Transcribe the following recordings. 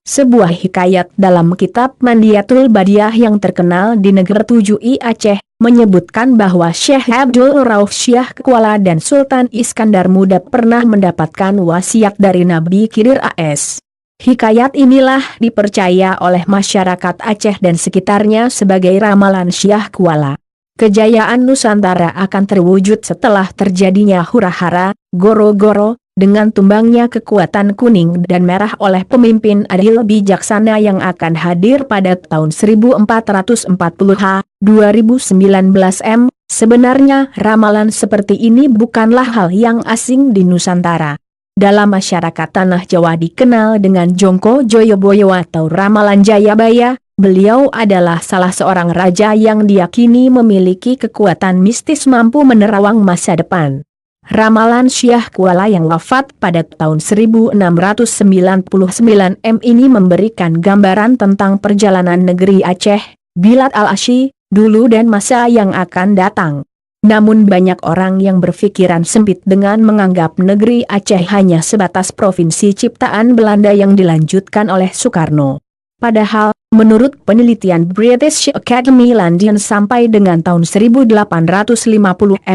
Sebuah hikayat dalam kitab Mandiatul Badiah yang terkenal di negeri 7i Aceh, menyebutkan bahwa Syekh Abdul Rauf Syah Kuala dan Sultan Iskandar Muda pernah mendapatkan wasiat dari Nabi Khidir AS. Hikayat inilah dipercaya oleh masyarakat Aceh dan sekitarnya sebagai ramalan Syah Kuala. Kejayaan Nusantara akan terwujud setelah terjadinya hura-hara, goro-goro, dengan tumbangnya kekuatan kuning dan merah oleh pemimpin adil bijaksana yang akan hadir pada tahun 1440 2019 m. Sebenarnya ramalan seperti ini bukanlah hal yang asing di Nusantara. Dalam masyarakat Tanah Jawa dikenal dengan Jongko Joyoboyo atau Ramalan Jayabaya. Beliau adalah salah seorang raja yang diyakini memiliki kekuatan mistis mampu menerawang masa depan. Ramalan Syah Kuala yang wafat pada tahun 1699 m ini memberikan gambaran tentang perjalanan negeri Aceh, Bilad al-Asyi, dulu dan masa yang akan datang. Namun banyak orang yang berpikiran sempit dengan menganggap negeri Aceh hanya sebatas provinsi ciptaan Belanda yang dilanjutkan oleh Soekarno. Padahal, menurut penelitian British Academy London sampai dengan tahun 1850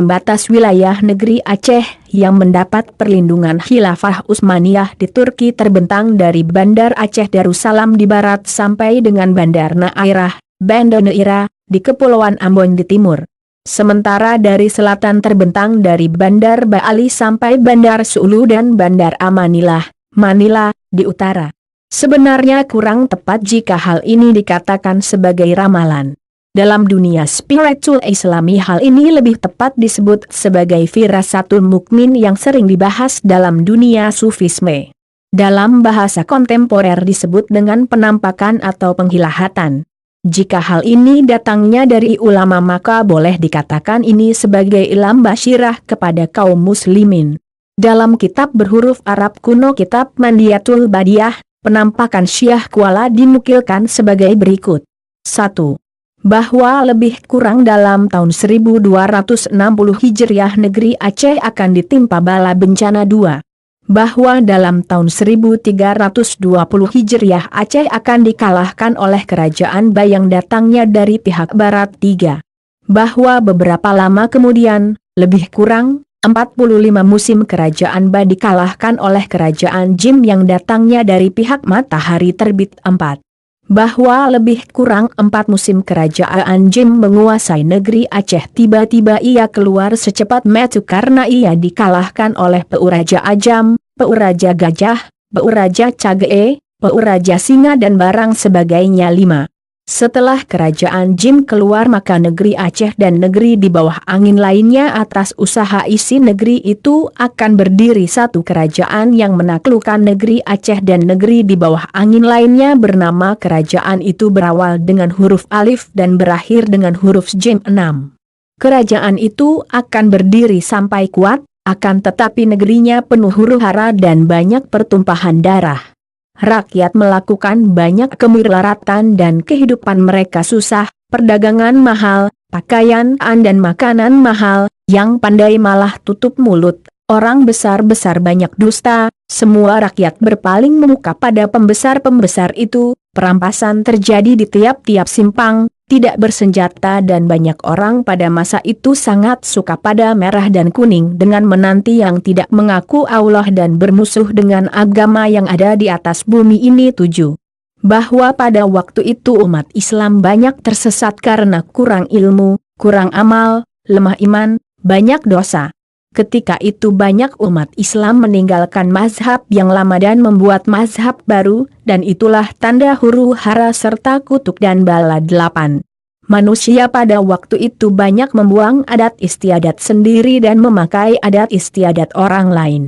batas wilayah negeri Aceh yang mendapat perlindungan Khilafah Utsmaniyah di Turki terbentang dari Bandar Aceh Darussalam di barat sampai dengan Bandar Nairah, Banda Neira, di Kepulauan Ambon di timur. Sementara dari selatan terbentang dari Bandar Baali sampai Bandar Sulu dan Bandar Amanillah, Manila, di utara. Sebenarnya kurang tepat jika hal ini dikatakan sebagai ramalan. Dalam dunia spiritual Islami hal ini lebih tepat disebut sebagai firasatul mukmin yang sering dibahas dalam dunia sufisme. Dalam bahasa kontemporer disebut dengan penampakan atau penghilahatan. Jika hal ini datangnya dari ulama maka boleh dikatakan ini sebagai ilham basyirah kepada kaum muslimin. Dalam kitab berhuruf Arab kuno kitab Mandiatul Badiah, penampakan Syah Kuala dinukilkan sebagai berikut. 1. Bahwa lebih kurang dalam tahun 1260 Hijriah negeri Aceh akan ditimpa bala bencana. 2. Bahwa dalam tahun 1320 Hijriah Aceh akan dikalahkan oleh kerajaan Ba yang datangnya dari pihak barat. 3. Bahwa beberapa lama kemudian, lebih kurang 45 musim kerajaan Ba dikalahkan oleh kerajaan Jim yang datangnya dari pihak matahari terbit. 4. Bahwa lebih kurang 4 musim kerajaan Jim menguasai negeri Aceh tiba-tiba ia keluar secepat metu karena ia dikalahkan oleh Peuraja Ajam, Peuraja Gajah, Peuraja Cagee, Peuraja Singa dan barang sebagainya. 5. Setelah kerajaan Jim keluar maka negeri Aceh dan negeri di bawah angin lainnya atas usaha isi negeri itu akan berdiri satu kerajaan yang menaklukkan negeri Aceh dan negeri di bawah angin lainnya bernama kerajaan itu berawal dengan huruf alif dan berakhir dengan huruf Jim. 6. Kerajaan itu akan berdiri sampai kuat, akan tetapi negerinya penuh huru-hara dan banyak pertumpahan darah. Rakyat melakukan banyak kemudaratan dan kehidupan mereka susah, perdagangan mahal, pakaian dan makanan mahal, yang pandai malah tutup mulut, orang besar-besar banyak dusta, semua rakyat berpaling muka pada pembesar-pembesar itu, perampasan terjadi di tiap-tiap simpang, tidak bersenjata dan banyak orang pada masa itu sangat suka pada merah dan kuning dengan menanti yang tidak mengaku Allah dan bermusuh dengan agama yang ada di atas bumi ini. 7. Bahwa pada waktu itu umat Islam banyak tersesat karena kurang ilmu, kurang amal, lemah iman, banyak dosa. Ketika itu banyak umat Islam meninggalkan mazhab yang lama dan membuat mazhab baru, dan itulah tanda huru-hara serta kutuk dan bala. 8. Manusia pada waktu itu banyak membuang adat istiadat sendiri dan memakai adat istiadat orang lain.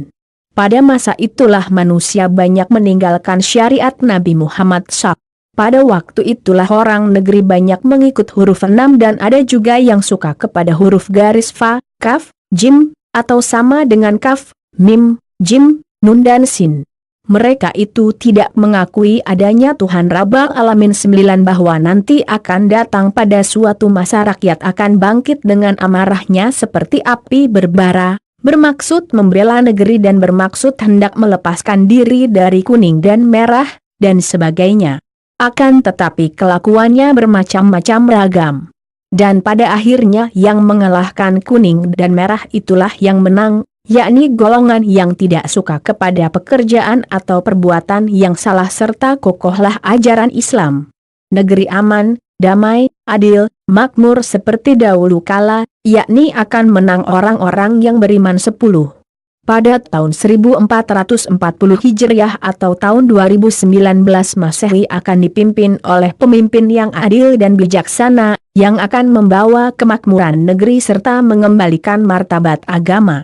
Pada masa itulah manusia banyak meninggalkan syariat Nabi Muhammad SAW. Pada waktu itulah orang negeri banyak mengikut huruf 6 dan ada juga yang suka kepada huruf garis fa, kaf, jim, atau sama dengan kaf, mim, jim, nun dan sin. Mereka itu tidak mengakui adanya Tuhan Rabbal Alamin 9 bahwa nanti akan datang pada suatu masa rakyat akan bangkit dengan amarahnya seperti api berbara, bermaksud membela negeri dan bermaksud hendak melepaskan diri dari kuning dan merah, dan sebagainya. Akan tetapi kelakuannya bermacam-macam ragam. Dan pada akhirnya yang mengalahkan kuning dan merah itulah yang menang, yakni golongan yang tidak suka kepada pekerjaan atau perbuatan yang salah serta kokohlah ajaran Islam. Negeri aman, damai, adil, makmur seperti dahulu kala, yakni akan menang orang-orang yang beriman 10. Pada tahun 1440 Hijriah atau tahun 2019 Masehi akan dipimpin oleh pemimpin yang adil dan bijaksana, yang akan membawa kemakmuran negeri serta mengembalikan martabat agama.